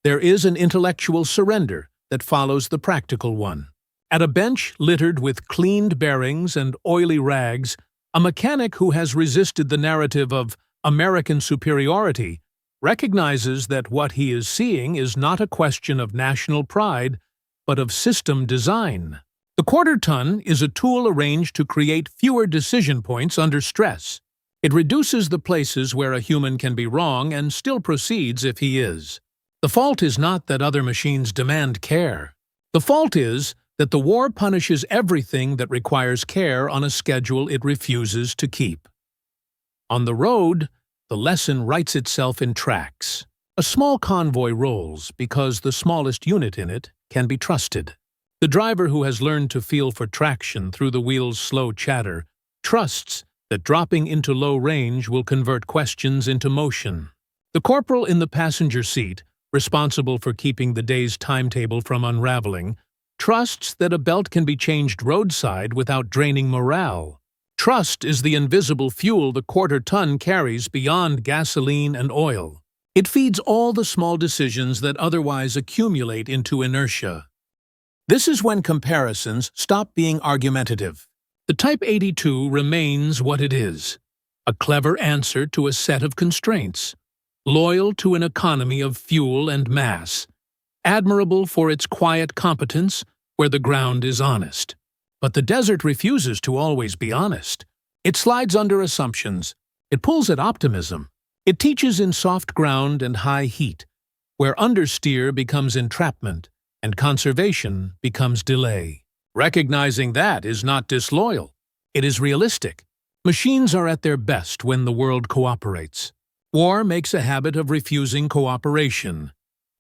There is an intellectual surrender that follows the practical one. At a bench littered with cleaned bearings and oily rags, a mechanic who has resisted the narrative of American superiority recognizes that what he is seeing is not a question of national pride, but of system design. The quarter-ton is a tool arranged to create fewer decision points under stress. It reduces the places where a human can be wrong and still proceeds if he is. The fault is not that other machines demand care. The fault is that the war punishes everything that requires care on a schedule it refuses to keep. On the road, the lesson writes itself in tracks. A small convoy rolls because the smallest unit in it can be trusted. The driver who has learned to feel for traction through the wheel's slow chatter trusts that dropping into low range will convert questions into motion. The corporal in the passenger seat, responsible for keeping the day's timetable from unraveling, trusts that a belt can be changed roadside without draining morale. Trust is the invisible fuel the quarter-ton carries beyond gasoline and oil. It feeds all the small decisions that otherwise accumulate into inertia. This is when comparisons stop being argumentative. The Type 82 remains what it is, a clever answer to a set of constraints, loyal to an economy of fuel and mass, admirable for its quiet competence where the ground is honest. But the desert refuses to always be honest. It slides under assumptions. It pulls at optimism. It teaches in soft ground and high heat, where understeer becomes entrapment and conservation becomes delay. Recognizing that is not disloyal. It is realistic. Machines are at their best when the world cooperates. War makes a habit of refusing cooperation.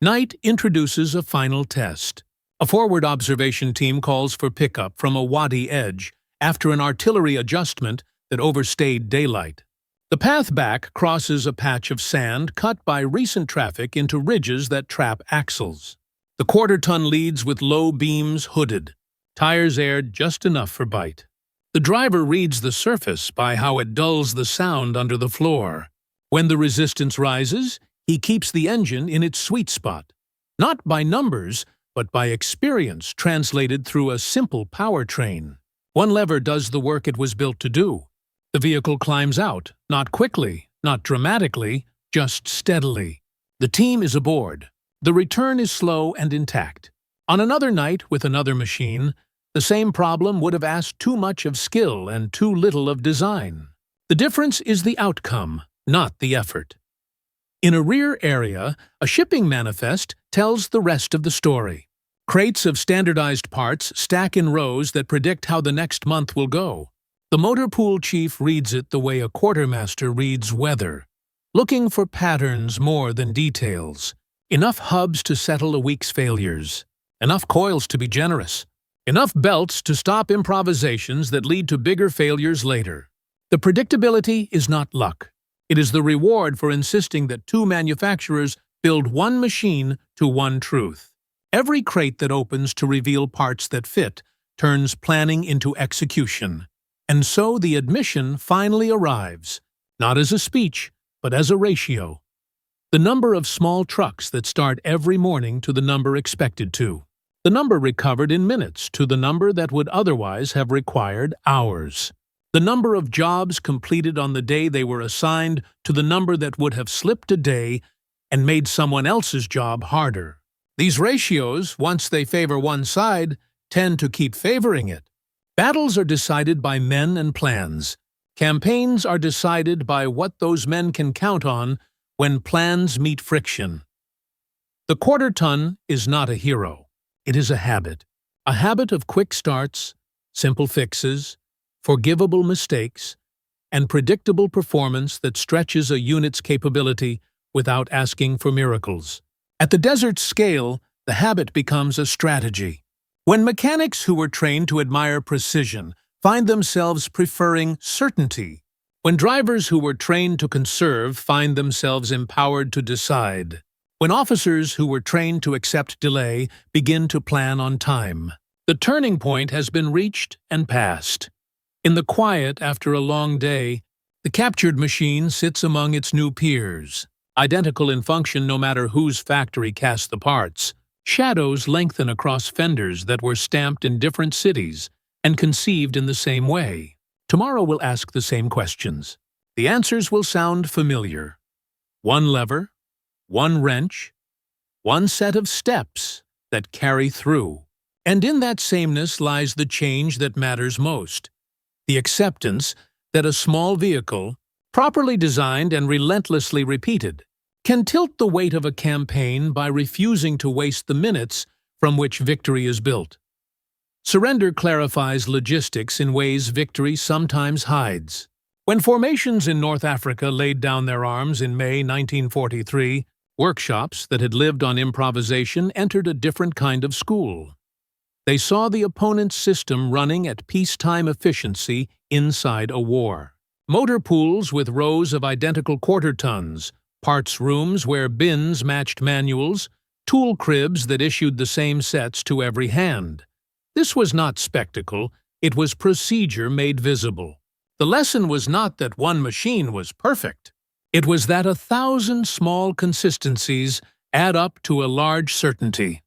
Night introduces a final test. A forward observation team calls for pickup from a wadi edge after an artillery adjustment that overstayed daylight. The path back crosses a patch of sand cut by recent traffic into ridges that trap axles. The quarter-ton leads with low beams hooded, tires aired just enough for bite. The driver reads the surface by how it dulls the sound under the floor. When the resistance rises, he keeps the engine in its sweet spot, not by numbers, but by experience translated through a simple powertrain. One lever does the work it was built to do. The vehicle climbs out, not quickly, not dramatically, just steadily. The team is aboard. The return is slow and intact. On another night with another machine, the same problem would have asked too much of skill and too little of design. The difference is the outcome, not the effort. In a rear area, a shipping manifest tells the rest of the story. Crates of standardized parts stack in rows that predict how the next month will go. The motor pool chief reads it the way a quartermaster reads weather, looking for patterns more than details. Enough hubs to settle a week's failures. Enough coils to be generous. Enough belts to stop improvisations that lead to bigger failures later. The predictability is not luck. It is the reward for insisting that two manufacturers build one machine to one truth. Every crate that opens to reveal parts that fit turns planning into execution. And so the admission finally arrives, not as a speech, but as a ratio. The number of small trucks that start every morning to the number expected to. The number recovered in minutes to the number that would otherwise have required hours. The number of jobs completed on the day they were assigned to the number that would have slipped a day and made someone else's job harder. These ratios, once they favor one side, tend to keep favoring it. Battles are decided by men and plans. Campaigns are decided by what those men can count on when plans meet friction. The quarter ton is not a hero. It is a habit of quick starts, simple fixes, forgivable mistakes, and predictable performance that stretches a unit's capability without asking for miracles. At the desert scale, the habit becomes a strategy. When mechanics who were trained to admire precision find themselves preferring certainty, when drivers who were trained to conserve find themselves empowered to decide, when officers who were trained to accept delay begin to plan on time, the turning point has been reached and passed. In the quiet after a long day, the captured machine sits among its new peers, identical in function no matter whose factory cast the parts. Shadows lengthen across fenders that were stamped in different cities and conceived in the same way. Tomorrow we'll ask the same questions. The answers will sound familiar. One lever, one wrench, one set of steps that carry through. And in that sameness lies the change that matters most. The acceptance that a small vehicle, properly designed and relentlessly repeated, can tilt the weight of a campaign by refusing to waste the minutes from which victory is built. Surrender clarifies logistics in ways victory sometimes hides. When formations in North Africa laid down their arms in May 1943, workshops that had lived on improvisation entered a different kind of school. They saw the opponent's system running at peacetime efficiency inside a war. Motor pools with rows of identical quarter tons, parts rooms where bins matched manuals, tool cribs that issued the same sets to every hand. This was not spectacle, it was procedure made visible. The lesson was not that one machine was perfect. It was that 1,000 small consistencies add up to a large certainty.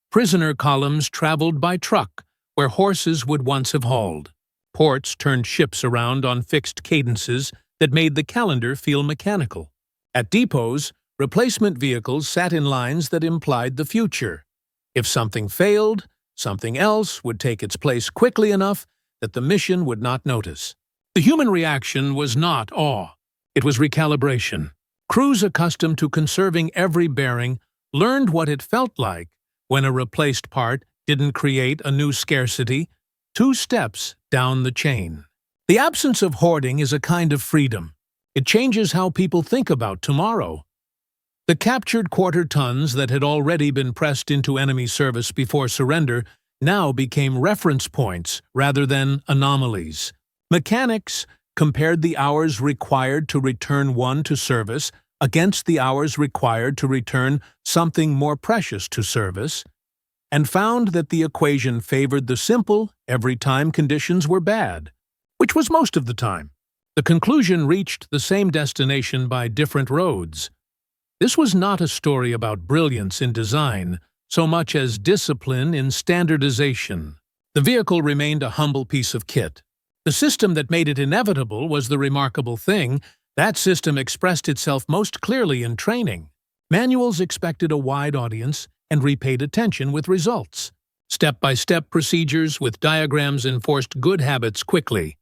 Prisoner columns traveled by truck, where horses would once have hauled. Ports turned ships around on fixed cadences that made the calendar feel mechanical. At depots, replacement vehicles sat in lines that implied the future. If something failed, something else would take its place quickly enough that the mission would not notice. The human reaction was not awe. It was recalibration. Crews accustomed to conserving every bearing learned what it felt like when a replaced part didn't create a new scarcity 2 steps down the chain. The absence of hoarding is a kind of freedom. It changes how people think about tomorrow. The captured quarter tons that had already been pressed into enemy service before surrender now became reference points rather than anomalies. Mechanics compared the hours required to return one to service against the hours required to return something more precious to service, and found that the equation favored the simple every time conditions were bad, which was most of the time. The conclusion reached the same destination by different roads. This was not a story about brilliance in design, so much as discipline in standardization. The vehicle remained a humble piece of kit. The system that made it inevitable was the remarkable thing. That system expressed itself most clearly in training. Manuals expected a wide audience and repaid attention with results. Step-by-step procedures with diagrams enforced good habits quickly,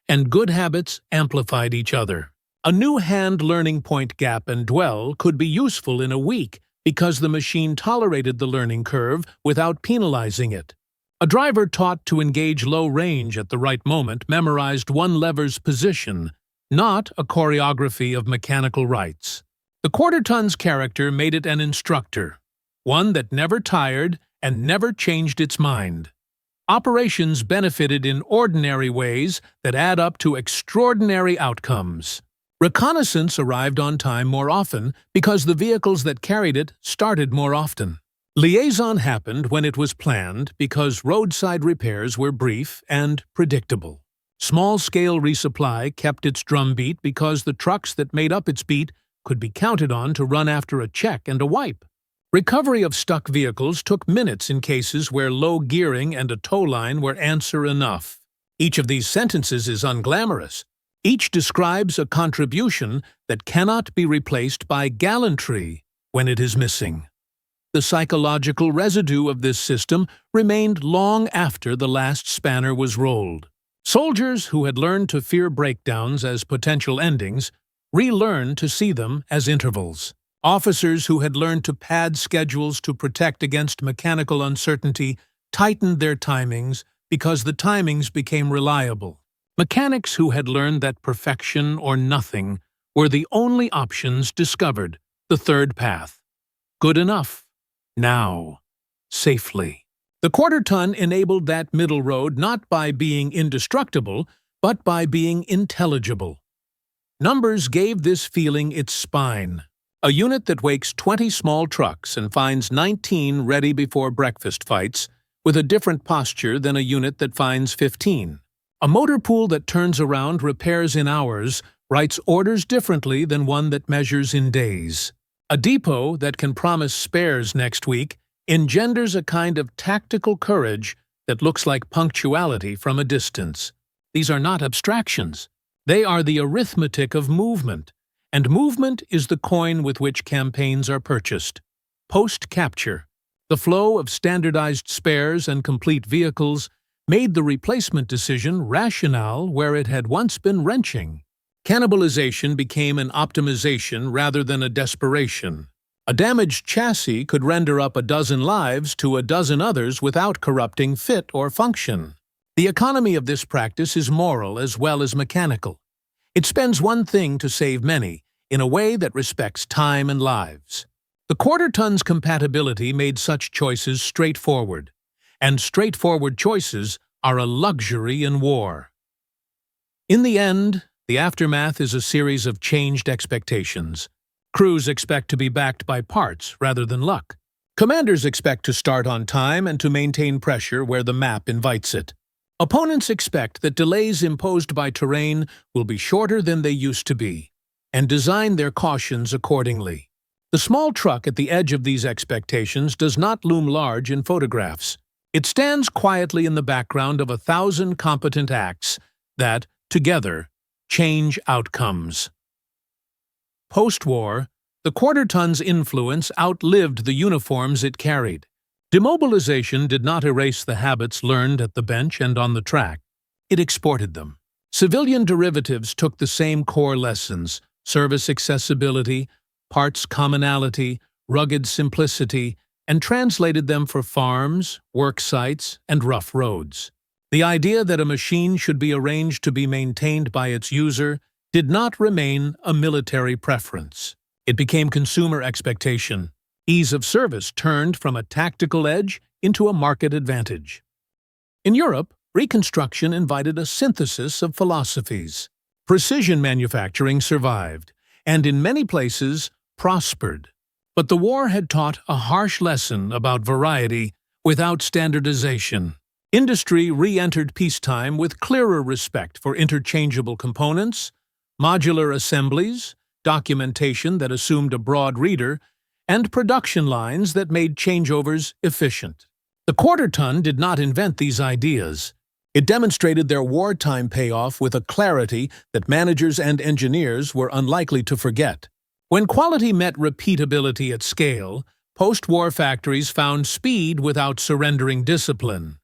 and good habits amplified each other. A new hand learning point gap and dwell could be useful in a week because the machine tolerated the learning curve without penalizing it. A driver taught to engage low range at the right moment memorized one lever's position, not a choreography of mechanical rights. The quarter ton's character made it an instructor, one that never tired and never changed its mind. Operations benefited in ordinary ways that add up to extraordinary outcomes. Reconnaissance arrived on time more often because the vehicles that carried it started more often. Liaison happened when it was planned because roadside repairs were brief and predictable. Small-scale resupply kept its drumbeat because the trucks that made up its beat could be counted on to run after a check and a wipe. Recovery of stuck vehicles took minutes in cases where low gearing and a tow line were answer enough. Each of these sentences is unglamorous. Each describes a contribution that cannot be replaced by gallantry when it is missing. The psychological residue of this system remained long after the last spanner was rolled. Soldiers who had learned to fear breakdowns as potential endings relearned to see them as intervals. Officers who had learned to pad schedules to protect against mechanical uncertainty tightened their timings because the timings became reliable. Mechanics who had learned that perfection or nothing were the only options discovered the third path. Good enough. Now. Safely. The quarter-ton enabled that middle road not by being indestructible, but by being intelligible. Numbers gave this feeling its spine. A unit that wakes 20 small trucks and finds 19 ready before breakfast fights, with a different posture than a unit that finds 15. A motor pool that turns around repairs in hours writes orders differently than one that measures in days. A depot that can promise spares next week engenders a kind of tactical courage that looks like punctuality from a distance. These are not abstractions. They are the arithmetic of movement, and movement is the coin with which campaigns are purchased. Post-capture, the flow of standardized spares and complete vehicles made the replacement decision rational where it had once been wrenching. Cannibalization became an optimization rather than a desperation. A damaged chassis could render up a dozen lives to a dozen others without corrupting fit or function. The economy of this practice is moral as well as mechanical. It spends one thing to save many, in a way that respects time and lives. The quarter-ton's compatibility made such choices straightforward, and straightforward choices are a luxury in war. In the end, the aftermath is a series of changed expectations. Crews expect to be backed by parts rather than luck. Commanders expect to start on time and to maintain pressure where the map invites it. Opponents expect that delays imposed by terrain will be shorter than they used to be, and design their cautions accordingly. The small truck at the edge of these expectations does not loom large in photographs. It stands quietly in the background of 1,000 competent acts that, together, change outcomes. Post-war, the quarter-ton's influence outlived the uniforms it carried. Demobilization did not erase the habits learned at the bench and on the track. It exported them. Civilian derivatives took the same core lessons: service accessibility, parts commonality, rugged simplicity, and translated them for farms, work sites, and rough roads. The idea that a machine should be arranged to be maintained by its user did not remain a military preference. It became consumer expectation. Ease of service turned from a tactical edge into a market advantage. In Europe, Reconstruction invited a synthesis of philosophies. Precision manufacturing survived, and in many places prospered. But the war had taught a harsh lesson about variety without standardization. Industry re-entered peacetime with clearer respect for interchangeable components, modular assemblies, documentation that assumed a broad reader, and production lines that made changeovers efficient. The quarter-ton did not invent these ideas. It demonstrated their wartime payoff with a clarity that managers and engineers were unlikely to forget. When quality met repeatability at scale, post-war factories found speed without surrendering discipline.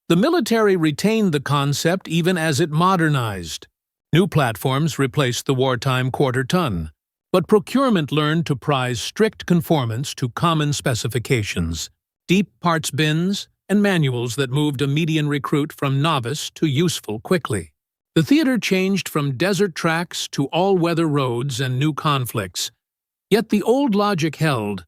The military retained the concept even as it modernized. New platforms replaced the wartime quarter-ton, but procurement learned to prize strict conformance to common specifications, deep parts bins, and manuals that moved a median recruit from novice to useful quickly. The theater changed from desert tracks to all-weather roads and new conflicts, yet the old logic held: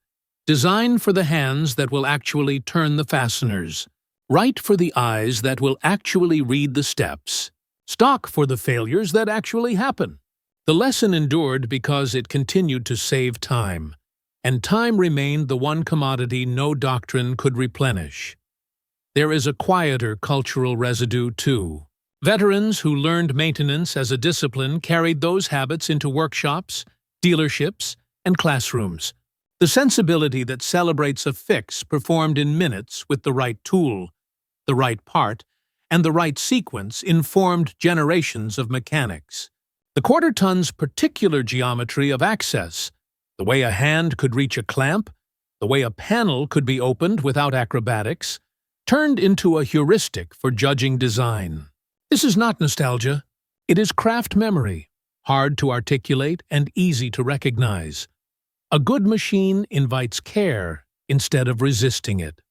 design for the hands that will actually turn the fasteners, write for the eyes that will actually read the steps, stock for the failures that actually happen. The lesson endured because it continued to save time. and time remained the one commodity no doctrine could replenish. There is a quieter cultural residue, too. Veterans who learned maintenance as a discipline carried those habits into workshops, dealerships, and classrooms. The sensibility that celebrates a fix performed in minutes with the right tool, the right part, and the right sequence informed generations of mechanics. The quarter ton's particular geometry of access, the way a hand could reach a clamp, the way a panel could be opened without acrobatics, turned into a heuristic for judging design. This is not nostalgia. It is craft memory, hard to articulate and easy to recognize. A good machine invites care instead of resisting it.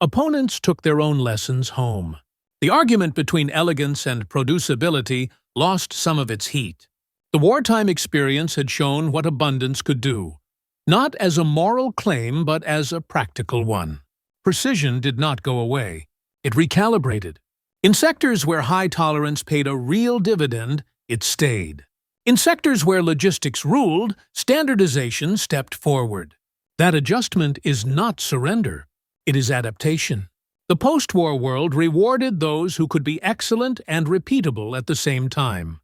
Opponents took their own lessons home. The argument between elegance and producibility lost some of its heat. The wartime experience had shown what abundance could do, not as a moral claim but as a practical one. Precision did not go away. It recalibrated. In sectors where high tolerance paid a real dividend, it stayed. In sectors where logistics ruled, standardization stepped forward. That adjustment is not surrender. It is adaptation. The post-war world rewarded those who could be excellent and repeatable at the same time.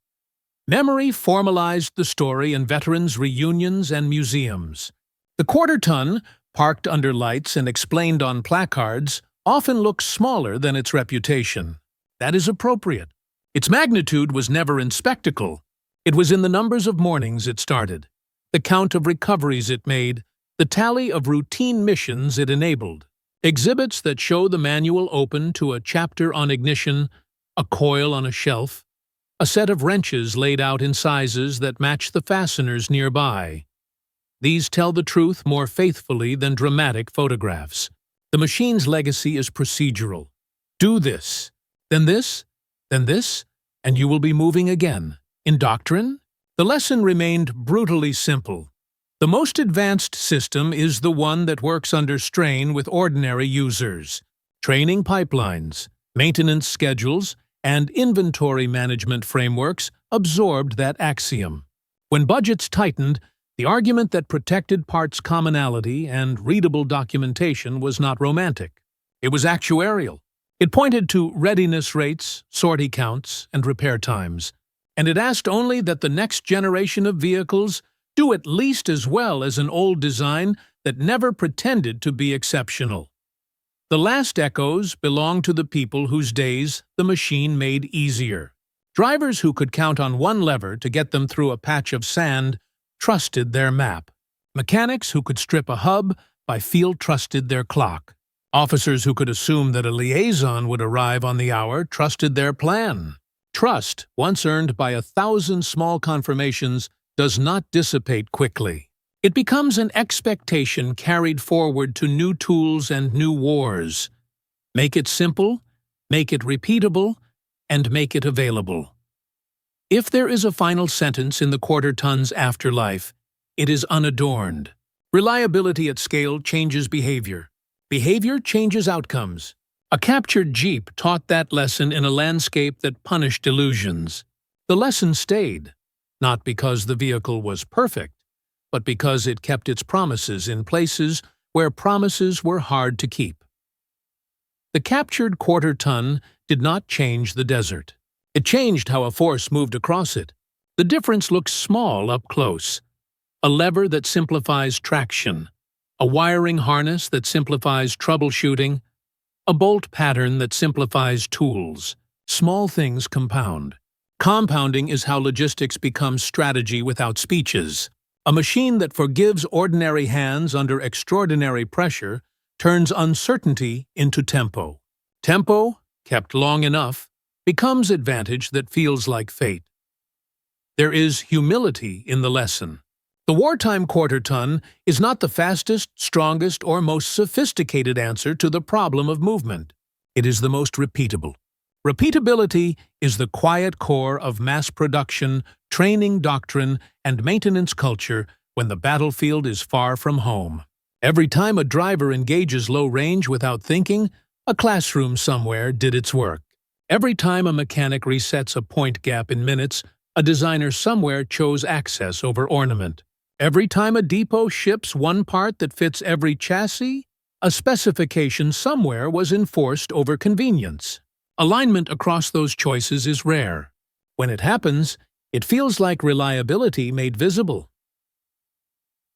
Memory formalized the story in veterans' reunions and museums. The quarter ton, parked under lights and explained on placards, often looks smaller than its reputation. That is appropriate. Its magnitude was never in spectacle. It was in the numbers of mornings it started, the count of recoveries it made, the tally of routine missions it enabled. Exhibits that show the manual open to a chapter on ignition, a coil on a shelf, a set of wrenches laid out in sizes that match the fasteners nearby. These tell the truth more faithfully than dramatic photographs. The machine's legacy is procedural. Do this, then this, then this, and you will be moving again. In doctrine, the lesson remained brutally simple. The most advanced system is the one that works under strain with ordinary users. Training pipelines, maintenance schedules, and inventory management frameworks absorbed that axiom. When budgets tightened, the argument that protected parts commonality and readable documentation was not romantic. It was actuarial. It pointed to readiness rates, sortie counts, and repair times. And it asked only that the next generation of vehicles do at least as well as an old design that never pretended to be exceptional. The last echoes belong to the people whose days the machine made easier. Drivers who could count on one lever to get them through a patch of sand trusted their map. Mechanics who could strip a hub by feel trusted their clock. Officers who could assume that a liaison would arrive on the hour trusted their plan. Trust, once earned by 1,000 small confirmations, does not dissipate quickly. It becomes an expectation carried forward to new tools and new wars. Make it simple, make it repeatable, and make it available. If there is a final sentence in the quarter ton's afterlife, it is unadorned. Reliability at scale changes behavior. Behavior changes outcomes. A captured Jeep taught that lesson in a landscape that punished illusions. The lesson stayed, not because the vehicle was perfect, but because it kept its promises in places where promises were hard to keep. The captured quarter ton did not change the desert. It changed how a force moved across it. The difference looks small up close. A lever that simplifies traction, a wiring harness that simplifies troubleshooting, a bolt pattern that simplifies tools. Small things compound. Compounding is how logistics becomes strategy without speeches. A machine that forgives ordinary hands under extraordinary pressure turns uncertainty into tempo. Tempo, kept long enough, becomes advantage that feels like fate. There is humility in the lesson. The wartime quarter ton is not the fastest, strongest, or most sophisticated answer to the problem of movement. It is the most repeatable. Repeatability is the quiet core of mass production, training doctrine, and maintenance culture when the battlefield is far from home. Every time a driver engages low range without thinking, a classroom somewhere did its work. Every time a mechanic resets a point gap in minutes, a designer somewhere chose access over ornament. Every time a depot ships one part that fits every chassis, a specification somewhere was enforced over convenience. Alignment across those choices is rare. When it happens, it feels like reliability made visible.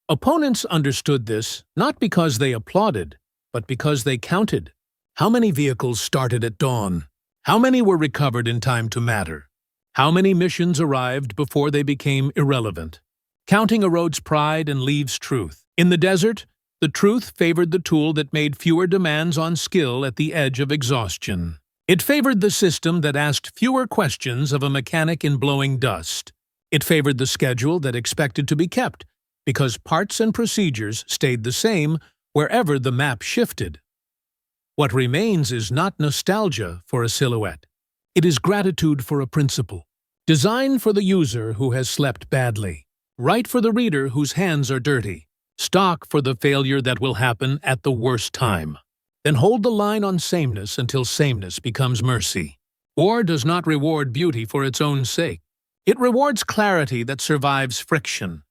Opponents understood this not because they applauded, but because they counted. How many vehicles started at dawn? How many were recovered in time to matter? How many missions arrived before they became irrelevant? Counting erodes pride and leaves truth. In the desert, the truth favored the tool that made fewer demands on skill at the edge of exhaustion. It favored the system that asked fewer questions of a mechanic in blowing dust. It favored the schedule that expected to be kept, because parts and procedures stayed the same wherever the map shifted. What remains is not nostalgia for a silhouette. It is gratitude for a principle. Design for the user who has slept badly. Write for the reader whose hands are dirty. Stock for the failure that will happen at the worst time. Then hold the line on sameness until sameness becomes mercy. War does not reward beauty for its own sake. It rewards clarity that survives friction.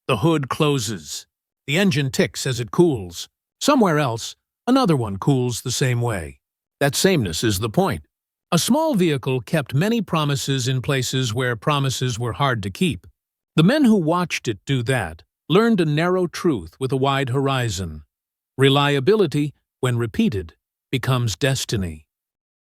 The hood closes. The engine ticks as it cools. Somewhere else, another one cools the same way. That sameness is the point. A small vehicle kept many promises in places where promises were hard to keep. The men who watched it do that learned a narrow truth with a wide horizon. Reliability, when repeated, becomes destiny.